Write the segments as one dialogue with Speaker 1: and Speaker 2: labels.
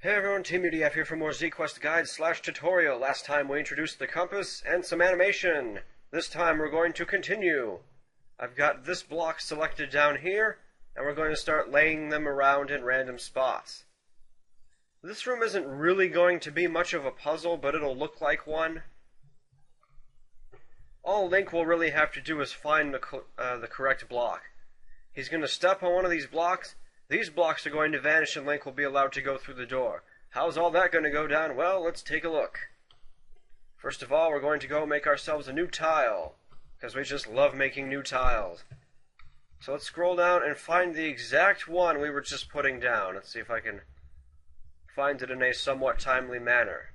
Speaker 1: Hey everyone, Team UDF here for more ZQuest guide / tutorial. Last time we introduced the compass and some animation. This time we're going to continue. I've got this block selected down here, and we're going to start laying them around in random spots. This room isn't really going to be much of a puzzle, but it'll look like one. All Link will really have to do is find the correct block. He's going to step on one of these blocks. These blocks are going to vanish and Link will be allowed to go through the door. How's all that going to go down? Well, let's take a look. First of all, we're going to go make ourselves a new tile, because we just love making new tiles. So let's scroll down and find the exact one we were just putting down. Let's see if I can find it in a somewhat timely manner.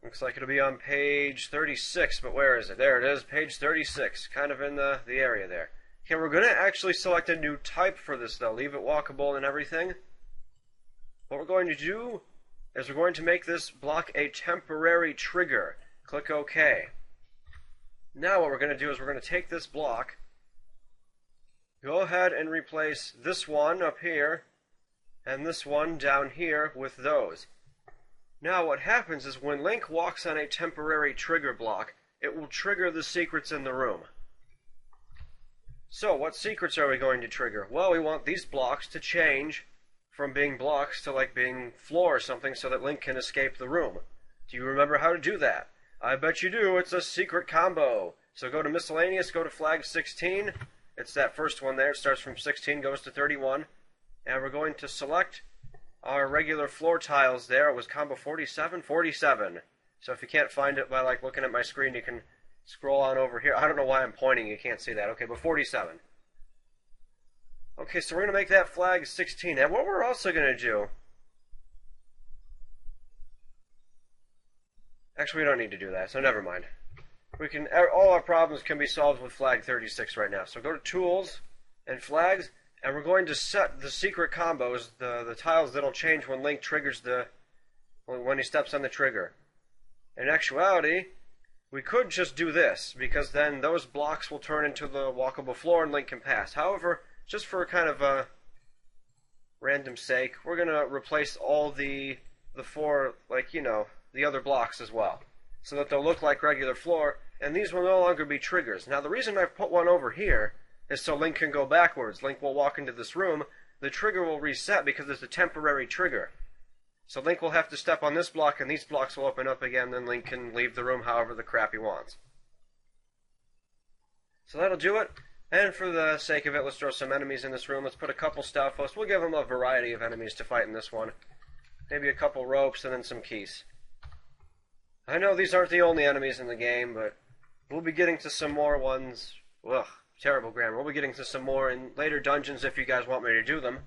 Speaker 1: Looks like it'll be on page 36, but where is it? There it is, page 36, kind of in the area there. Okay, we're going to actually select a new type for this, though. Leave it walkable and everything. What we're going to do is we're going to make this block a temporary trigger. Click OK. Now what we're going to do is we're going to take this block, go ahead and replace this one up here, and this one down here with those. Now what happens is when Link walks on a temporary trigger block, it will trigger the secrets in the room. So, what secrets are we going to trigger? Well, we want these blocks to change from being blocks to like being floor or something so that Link can escape the room. Do you remember how to do that? I bet you do. It's a secret combo. So go to miscellaneous, go to flag 16. It's that first one there. It starts from 16, goes to 31. And we're going to select our regular floor tiles there. It was combo 47? 47. So if you can't find it by like looking at my screen, you can scroll on over here. I don't know why I'm pointing. You can't see that. Okay, but 47. Okay, so we're going to make that flag 16. And what we're also going to do... Actually, we don't need to do that, so never mind. We can... All our problems can be solved with flag 36 right now. So go to Tools and Flags, and we're going to set the secret combos, the tiles that'll change when Link triggers when he steps on the trigger. In actuality, we could just do this, because then those blocks will turn into the walkable floor and Link can pass. However, just for kind of a random sake, we're going to replace all the four, like, you know, the other blocks as well, so that they'll look like regular floor, and these will no longer be triggers. Now, the reason I've put one over here is so Link can go backwards. Link will walk into this room, the trigger will reset because it's a temporary trigger. So Link will have to step on this block, and these blocks will open up again, then Link can leave the room however the crap he wants. So that'll do it. And for the sake of it, let's throw some enemies in this room. Let's put a couple Stalfos. We'll give them a variety of enemies to fight in this one. Maybe a couple ropes and then some keys. I know these aren't the only enemies in the game, but we'll be getting to some more ones. Ugh, terrible grammar. We'll be getting to some more in later dungeons if you guys want me to do them.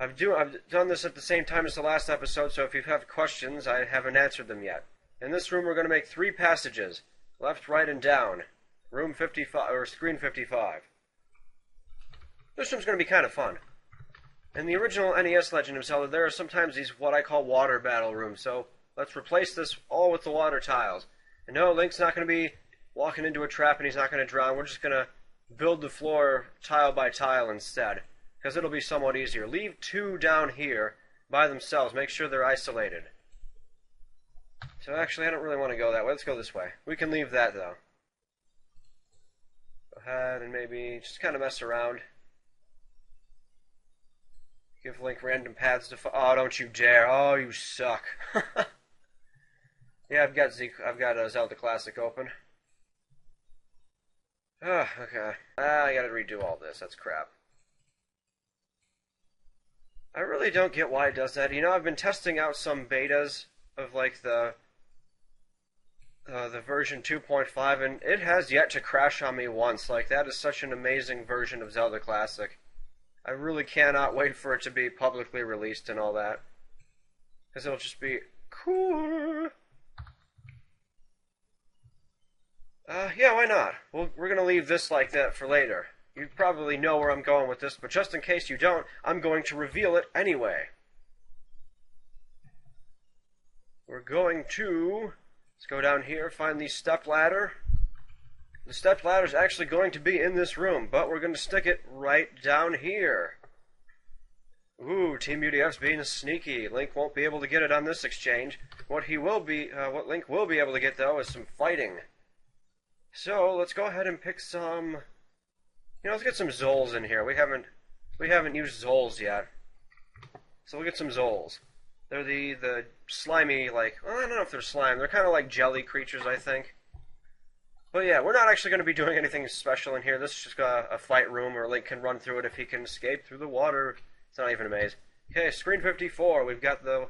Speaker 1: I've done this at the same time as the last episode, so if you have questions, I haven't answered them yet. In this room, we're going to make 3 passages. Left, right, and down. Room 55, or screen 55. This room's going to be kind of fun. In the original NES Legend of Zelda, there are sometimes these what I call water battle rooms, so let's replace this all with the water tiles. And no, Link's not going to be walking into a trap and he's not going to drown. We're just going to build the floor tile by tile instead, because it'll be somewhat easier. Leave 2 down here by themselves. Make sure they're isolated. So actually, I don't really want to go that way. Let's go this way. We can leave that, though. Go ahead and maybe just kind of mess around. Give Link random paths to... Oh, don't you dare. Oh, you suck. Yeah, I've got Zelda Classic open. Ah, okay. I gotta redo all this. That's crap. I really don't get why it does that. You know, I've been testing out some betas of like the version 2.5, and it has yet to crash on me once. Like, that is such an amazing version of Zelda Classic. I really cannot wait for it to be publicly released and all that, because it'll just be cool. Yeah, why not? We're gonna leave this like that for later. You probably know where I'm going with this, but just in case you don't, I'm going to reveal it anyway. We're going to... Let's go down here, find the step ladder. The step ladder is actually going to be in this room, but we're going to stick it right down here. Ooh, Team UDF's being sneaky. Link won't be able to get it on this exchange. What Link will be able to get though is some fighting. So let's go ahead and pick some. Let's get some Zols in here. We haven't used Zols yet, so we'll get some Zols. They're the slimy, I don't know if they're slime. They're kind of like jelly creatures, I think. But yeah, we're not actually going to be doing anything special in here. This is just a fight room where Link can run through it if he can escape through the water. It's not even a maze. Okay, screen 54. We've got the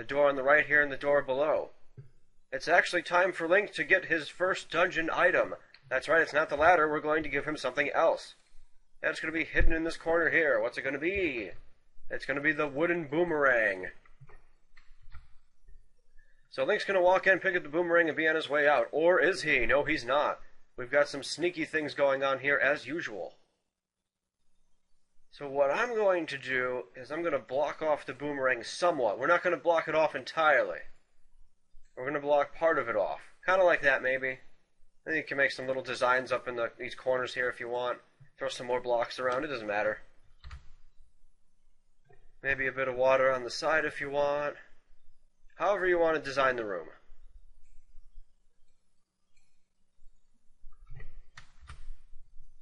Speaker 1: door on the right here and the door below. It's actually time for Link to get his first dungeon item. That's right, it's not the ladder. We're going to give him something else. And it's going to be hidden in this corner here. What's it going to be? It's going to be the wooden boomerang. So Link's going to walk in, pick up the boomerang, and be on his way out. Or is he? No, he's not. We've got some sneaky things going on here as usual. So what I'm going to do is I'm going to block off the boomerang somewhat. We're not going to block it off entirely. We're going to block part of it off. Kind of like that, maybe. I think you can make some little designs up in these corners here if you want. Throw some more blocks around. It doesn't matter. Maybe a bit of water on the side if you want. However you want to design the room.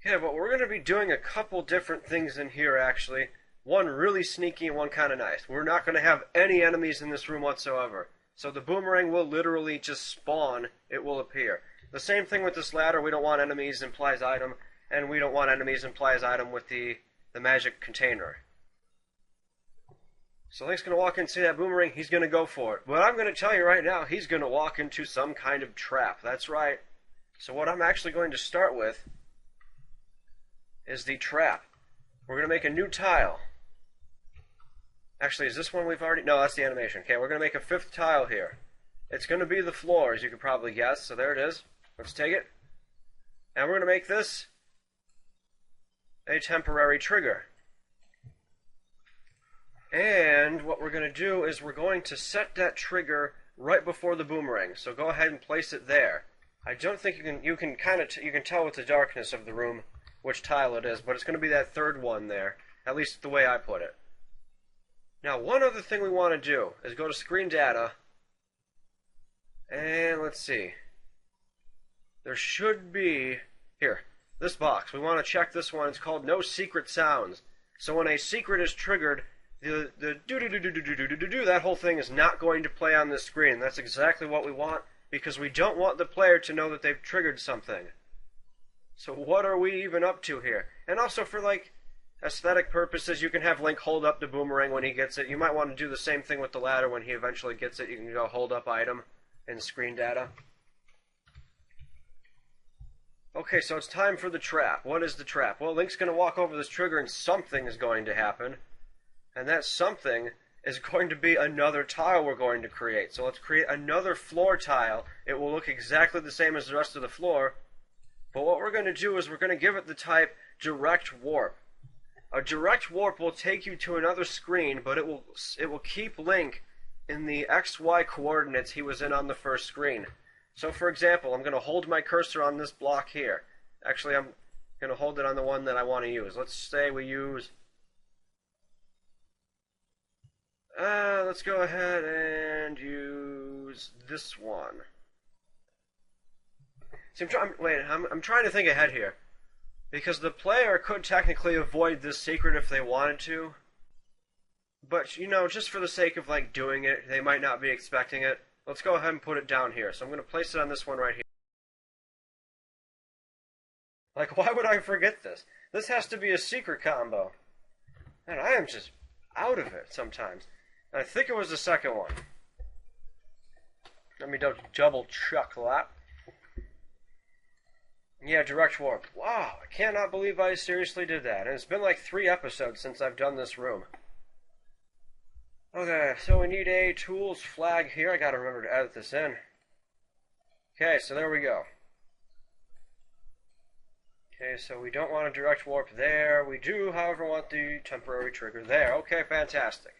Speaker 1: Okay, but we're going to be doing a couple different things in here, actually. One really sneaky and one kind of nice. We're not going to have any enemies in this room whatsoever. So the boomerang will literally just spawn. It will appear. The same thing with this ladder. We don't want enemies implies item. And we don't want enemies implies item with the magic container. So Link's going to walk in and see that boomerang. He's going to go for it. But I'm going to tell you right now, he's going to walk into some kind of trap. That's right. So what I'm actually going to start with is the trap. We're going to make a new tile. Actually, is this one we've already... No, that's the animation. Okay, we're going to make a fifth tile here. It's going to be the floor, as you could probably guess. So there it is. Let's take it. And we're going to make this a temporary trigger. And what we're going to do is we're going to set that trigger right before the boomerang. So go ahead and place it there. I don't think you can tell with the darkness of the room which tile it is, but it's going to be that third one there, at least the way I put it. Now, one other thing we want to do is go to screen data, and let's see. There should be, here, this box. We want to check this one. It's called No Secret Sounds. So when a secret is triggered, the do-do-do-do-do-do-do-do, that whole thing is not going to play on the screen. That's exactly what we want, because we don't want the player to know that they've triggered something. So what are we even up to here? And also for, aesthetic purposes, you can have Link hold up the boomerang when he gets it. You might want to do the same thing with the ladder when he eventually gets it. You can go hold up item in screen data. Okay, so it's time for the trap. What is the trap? Well, Link's going to walk over this trigger and something is going to happen. And that something is going to be another tile we're going to create. So let's create another floor tile. It will look exactly the same as the rest of the floor. But what we're going to do is we're going to give it the type Direct Warp. A Direct Warp will take you to another screen, but it will keep Link in the XY coordinates he was in on the first screen. So for example, I'm going to hold my cursor on this block here. Actually, I'm going to hold it on the one that I want to use. Let's say we use... let's go ahead and use this one. See, I'm trying to think ahead here. Because the player could technically avoid this secret if they wanted to. But, just for the sake of, doing it, they might not be expecting it. Let's go ahead and put it down here. So I'm going to place it on this one right here. Why would I forget this? This has to be a secret combo. And I am just out of it sometimes. And I think it was the second one. Let me double check that. Yeah, Direct Warp. Wow, I cannot believe I seriously did that. And it's been 3 episodes since I've done this room. Okay, so we need a tools flag here. I gotta remember to edit this in. Okay, so there we go. Okay, so we don't want a Direct Warp there. We do, however, want the temporary trigger there. Okay, fantastic.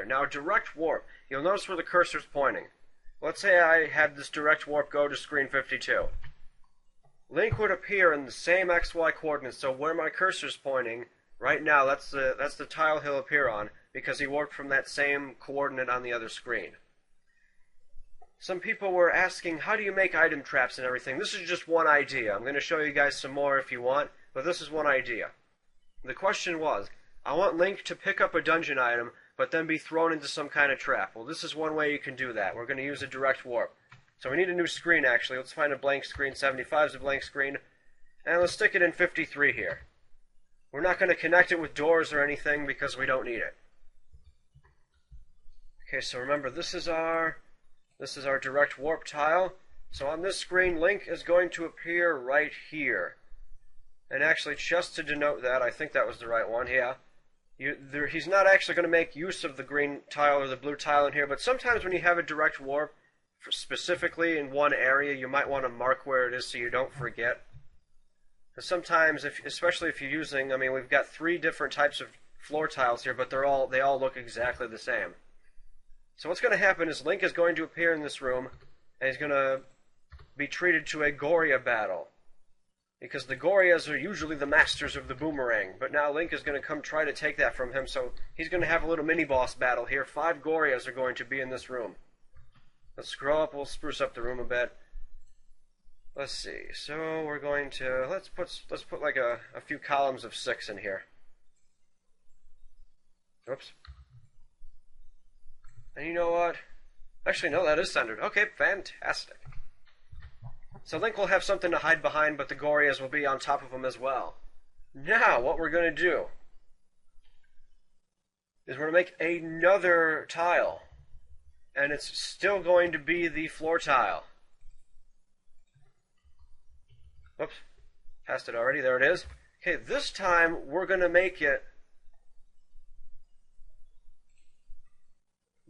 Speaker 1: Now, Direct Warp. You'll notice where the cursor's pointing. Let's say I had this Direct Warp go to screen 52. Link would appear in the same XY coordinates, so where my cursor's pointing, Right now, that's the tile he'll appear on, because he warped from that same coordinate on the other screen. Some people were asking, how do you make item traps and everything? This is just one idea. I'm going to show you guys some more if you want, but this is one idea. The question was, I want Link to pick up a dungeon item, but then be thrown into some kind of trap. Well, this is one way you can do that. We're going to use a direct warp. So we need a new screen, actually. Let's find a blank screen. 75 is a blank screen. And let's stick it in 53 here. We're not going to connect it with doors or anything because we don't need it. Okay, so remember, this is our direct warp tile. So on this screen, Link is going to appear right here. And actually, just to denote that, I think that was the right one, yeah. He's not actually going to make use of the green tile or the blue tile in here, but sometimes when you have a direct warp, specifically in one area, you might want to mark where it is so you don't forget. Because sometimes, especially if you're using, I mean, we've got 3 different types of floor tiles here, but they all look exactly the same. So what's going to happen is Link is going to appear in this room, and he's going to be treated to a Goria battle. Because the Gorias are usually the masters of the Boomerang, but now Link is going to come try to take that from him, so he's going to have a little mini-boss battle here. 5 Gorias are going to be in this room. Let's scroll up, we'll spruce up the room a bit. Let's see, so we're going to, let's put like a few columns of 6 in here. Oops. And you know what? Actually, no, that is centered. Okay, fantastic. So Link will have something to hide behind, but the Gorias will be on top of him as well. Now, what we're going to do is we're going to make another tile. And it's still going to be the floor tile. Oops, passed it already, there it is. Okay, this time we're going to make it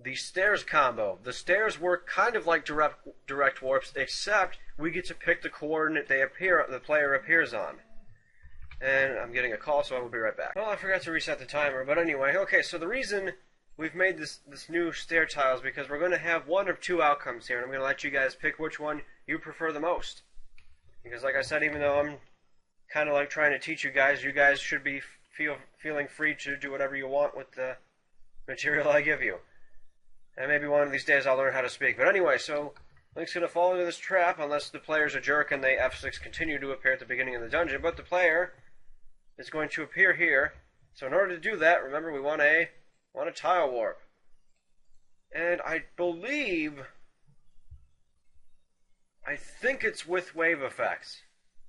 Speaker 1: the stairs combo. The stairs work kind of like direct warps, except we get to pick the coordinate the player appears on. And I'm getting a call, so I will be right back. Well, I forgot to reset the timer, but anyway, okay, so the reason we've made this new stair tile is because we're going to have 1 of 2 outcomes here, and I'm going to let you guys pick which one you prefer the most. Because like I said, even though I'm kind of like trying to teach you guys should be feeling free to do whatever you want with the material I give you. And maybe one of these days I'll learn how to speak. But anyway, so Link's going to fall into this trap unless the player's a jerk and they F6 continue to appear at the beginning of the dungeon. But the player is going to appear here. So in order to do that, remember we want a tile warp. And I think it's with wave effects.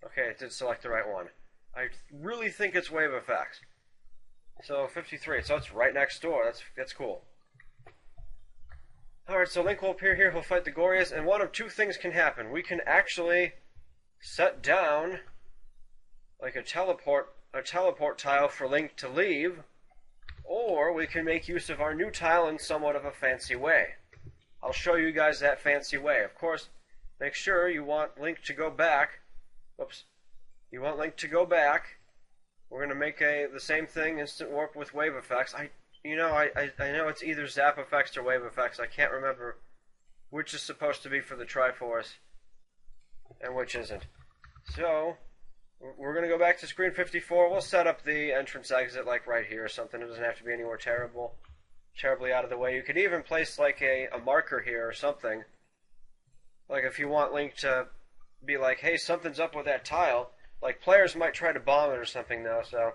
Speaker 1: Okay, it did select the right one. I really think it's wave effects. So 53, so it's right next door. That's cool. Alright, so Link will appear here, he'll fight the Gorias, and one of 2 things can happen. We can actually set down like a teleport tile for Link to leave, or we can make use of our new tile in somewhat of a fancy way. I'll show you guys that fancy way. Of course, make sure you want Link to go back. Whoops. You want Link to go back. We're going to make the same thing, instant warp with wave effects. I know it's either zap effects or wave effects. I can't remember which is supposed to be for the Triforce and which isn't. So, we're going to go back to screen 54. We'll set up the entrance exit like right here or something. It doesn't have to be anywhere terribly out of the way. You could even place like a marker here or something. Like if you want Link to be like, hey, something's up with that tile. Like players might try to bomb it or something though, so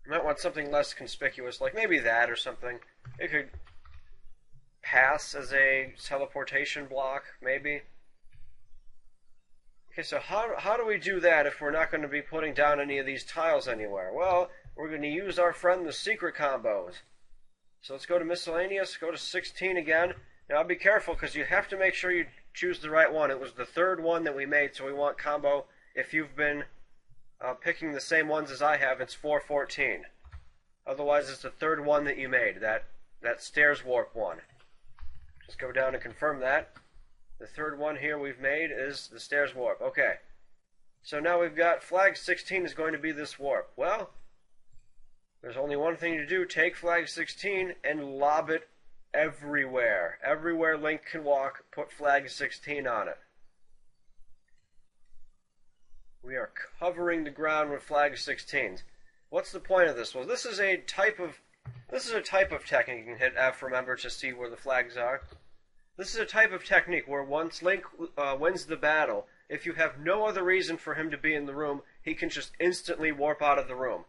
Speaker 1: you might want something less conspicuous, like maybe that or something. It could pass as a teleportation block, maybe. Okay, so how do we do that if we're not going to be putting down any of these tiles anywhere? Well, we're going to use our friend the secret combos. So let's go to miscellaneous, go to 16 again. Now be careful because you have to make sure you choose the right one. It was the 3rd one that we made, so we want combo. If you've been picking the same ones as I have, it's 414. Otherwise, it's the 3rd one that you made, that stairs warp one. Just go down and confirm that. The 3rd one here we've made is the stairs warp. Okay. So now we've got flag 16 is going to be this warp. Well, there's only one thing to do. Take flag 16 and lob it everywhere. Everywhere Link can walk, put flag 16 on it. We are covering the ground with flag 16s. What's the point of this? Well, this is a type of technique. You can hit F, remember, to see where the flags are. This is a type of technique where once Link wins the battle, if you have no other reason for him to be in the room, he can just instantly warp out of the room.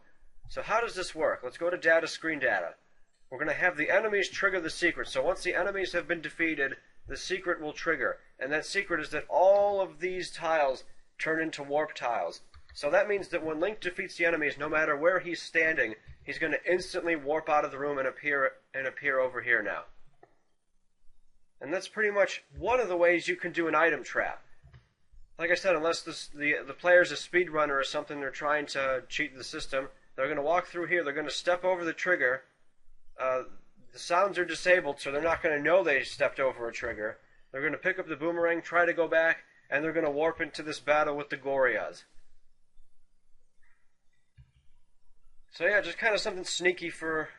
Speaker 1: So how does this work? Let's go to data, screen data. We're going to have the enemies trigger the secret. So once the enemies have been defeated, the secret will trigger. And that secret is that all of these tiles turn into warp tiles. So that means that when Link defeats the enemies, no matter where he's standing, he's going to instantly warp out of the room and appear over here now. And that's pretty much one of the ways you can do an item trap. Like I said, unless the player's a speedrunner or something, they're trying to cheat the system, they're going to walk through here, they're going to step over the trigger. The sounds are disabled, so they're not going to know they stepped over a trigger. They're going to pick up the boomerang, try to go back, and they're going to warp into this battle with the Gorias. So yeah, just kind of something sneaky for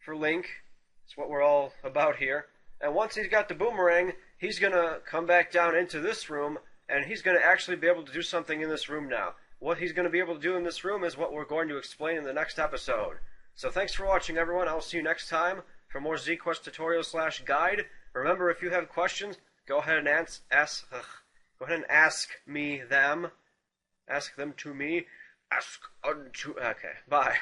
Speaker 1: Link. That's what we're all about here. And once he's got the boomerang, he's going to come back down into this room, and he's going to actually be able to do something in this room now. What he's going to be able to do in this room is what we're going to explain in the next episode. So thanks for watching, everyone. I'll see you next time for more ZQuest tutorial/guide. Remember, if you have questions, go ahead and ask me them. Ask them to me. Ask unto... Okay, bye.